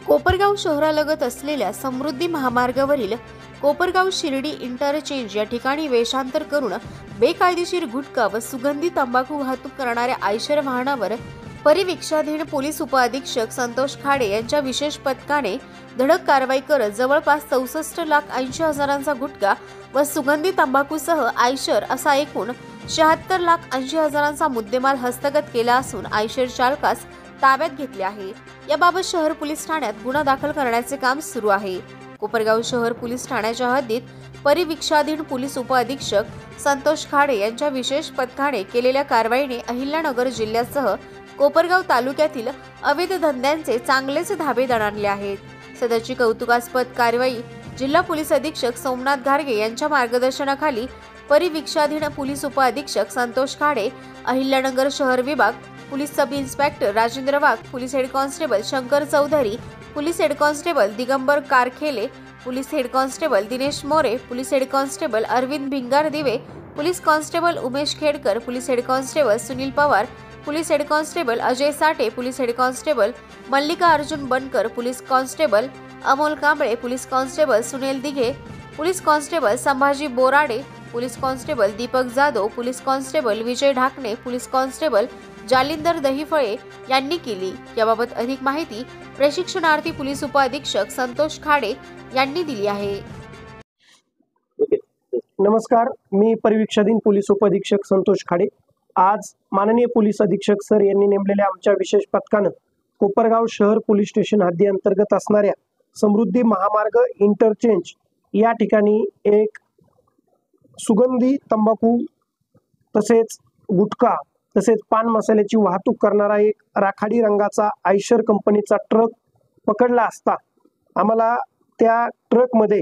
कोपरगाव शहरालगत असलेल्या समृद्धी महामार्गावरील कोपरगाव शिर्डी इंटरचेंज या ठिकाणी वेषांतर करून बेकायदेशीर गुटखा व सुगंधी तंबाखू वाहतूक करणाऱ्या आयशर वाहनावर परिवीक्षाधीन पोलीस उपअधीक्षक संतोष खाडे यांच्या विशेष पथकाने धडक कारवाई करत जवळपास 64,80,000चा गुटखा व सुगंधी तंबाखूसह आयशर असा एकूण 76,80,000चा मुद्देमाल हस्तगत केला असून आयशर चालकास ताब्यात घेतले आहे। याबाबत शहर पोलीस ठाण्यात गुन्हा दाखल करण्याचे काम सुरू आहे। कोपरगाव शहर पोलीस ठाण्याच्या हद्दीत परिवीक्षाधीन पोलीस उपअधीक्षक संतोष खाडे यांच्या विशेष पथकाने केलेल्या कारवाईने अहिल्यानगर जिल्ह्यासह कोपरगाव तालुक्यातील अवैध धंद्यांचे चांगलेच धाबे दणाणले आहेत। सदरची कौतुकास्पद कारवाई जिल्हा पोलीस अधीक्षक सोमनाथ घारगे यांच्या मार्गदर्शनाखाली परिवीक्षाधीन पोलीस उपअधीक्षक संतोष खाडे, अहिल्यानगर शहर विभाग police sub inspector Rajendra Wagh, police head constable Shankar Chaudhari, police head constable Digambar Karkhele, police head constable Dinesh More, police head constable Arvind Bhingardive, police constable Umesh Khedkar, police head constable Sunil Pawar, police head constable Ajay Sathe, police head constable Mallikarjun Bankar, police constable Amol Kamble, police constable Sunil Dighe, police constable Sambhaji Borade, police constable Deepak Jadhav, police constable Vijay Dhakane, police constable Jalinder Dahiphale यांनी केली। याबाबत अधिक माहिती प्रशिक्षणार्थी police उपअधीक्षक संतोष खाडे यांनी दिली आहे। नमस्कार, मी परिवीक्षाधीन पोलीस उपअधीक्षक संतोष खाडे। आज माननीय पोलीस अधीक्षक सर यांनी नेमलेल्या आमच्या विशेष पथकानं कोपरगाव शहर पोलीस स्टेशन हद्दी अंतर्गत असणाऱ्या समृद्धी महामार्ग इंटरचेंज या ठिकाणी एक सुगंधी तंबाखू तसेच गुटखा तसेच पान मसाल्याची वाहतूक करणारा एक राखाडी रंगाचा आयशर कंपनीचा ट्रक पकडला असता आम्हाला त्या ट्रकमध्ये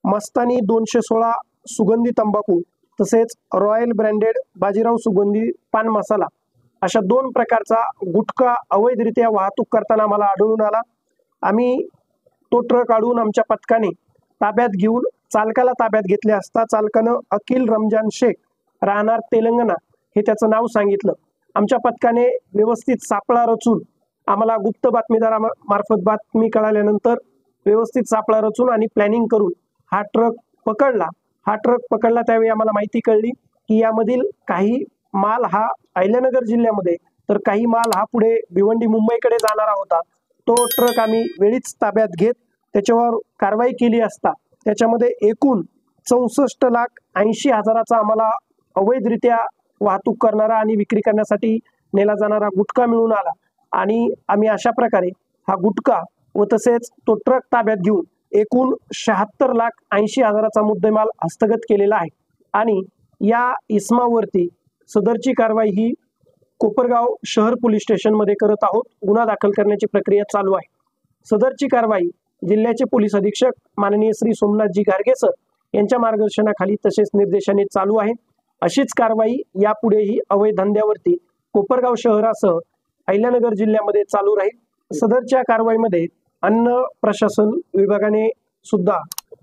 मस्तानी 216 सुगंधी तंबाखू तसेच रॉयल ब्रँडेड बाजीराव सुगंधी पान मसाला अशा 2 प्रकारचा गुटखा अवैधरित्या वाहतूक करताना आम्हाला आढळून आला। आम्ही तो ट्रक अडवून आमच्या पथकाने ताब्यात घेऊन चालकाला ताब्यात घेतले असता चालकानं अखिल रमजान शेख राहणार तेलंगणा हे त्याचं नाव सांगितलं। आमच्या पथकाने व्यवस्थित सापळा रचून आम्हाला गुप्त बातमीदारामार्फत बातमी कळाल्यानंतर व्यवस्थित सापळा रचून आणि प्लॅनिंग करून हा ट्रक पकडला। त्यावेळी आम्हाला माहिती कळली की यामधील काही माल हा अहिल्यानगर जिल्ह्यामध्ये तर काही माल हा पुढे भिवंडी मुंबईकडे जाणारा होता। तो ट्रक आम्ही वेळीच ताब्यात घेत त्याच्यावर कारवाई केली असता त्याच्यामध्ये एकूण 64,80,000चा आम्हाला अवैधरित्या वाहतूक करणारा आणि विक्री करण्यासाठी नेला जाणारा गुटखा मिळून आला आणि आम्ही अशा प्रकारे हा गुटखा व तसेच तो ट्रक ताब्यात घेऊन एकूण 76,80,000चा मुद्देमाल हस्तगत केलेला आहे आणि या इसमावरती सदरची कारवाई ही कोपरगाव शहर पोलीस स्टेशन मध्ये करत आहोत। गुन्हा दाखल करण्याची प्रक्रिया चालू आहे। सदरची कारवाई जिल्ह्याचे पोलीस अधीक्षक माननीय श्री सोमनाथजी घारगे सर यांच्या मार्गदर्शनाखाली तसेच निर्देशाने चालू आहे। अशीच कारवाई यापुढेही अवैध धंद्यावरती कोपरगाव शहरासह अहिल्यानगर जिल्ह्यामध्ये चालू राहील। सदरच्या कारवाईमध्ये अन्न प्रशासन विभागाने सुद्धा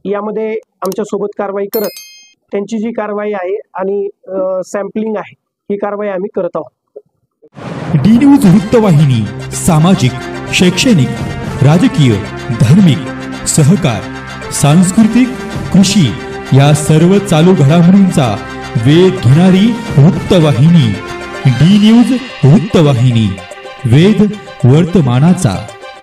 यामध्ये आमच्या सोबत कारवाई करत त्यांची जी कारवाई आहे आणि सॅम्पलिंग आहे ही कारवाई आम्ही करत आहोत। डी न्यूज वृत्तवाहिनी सामाजिक, शैक्षणिक, राजकीय, धार्मिक, सहकार, सांस्कृतिक, कृषी या सर्व चालू घडामोडींचा वेध घेणारी वृत्तवाहिनी डी न्यूज वृत्तवाहिनी, वेध वर्तमानाचा।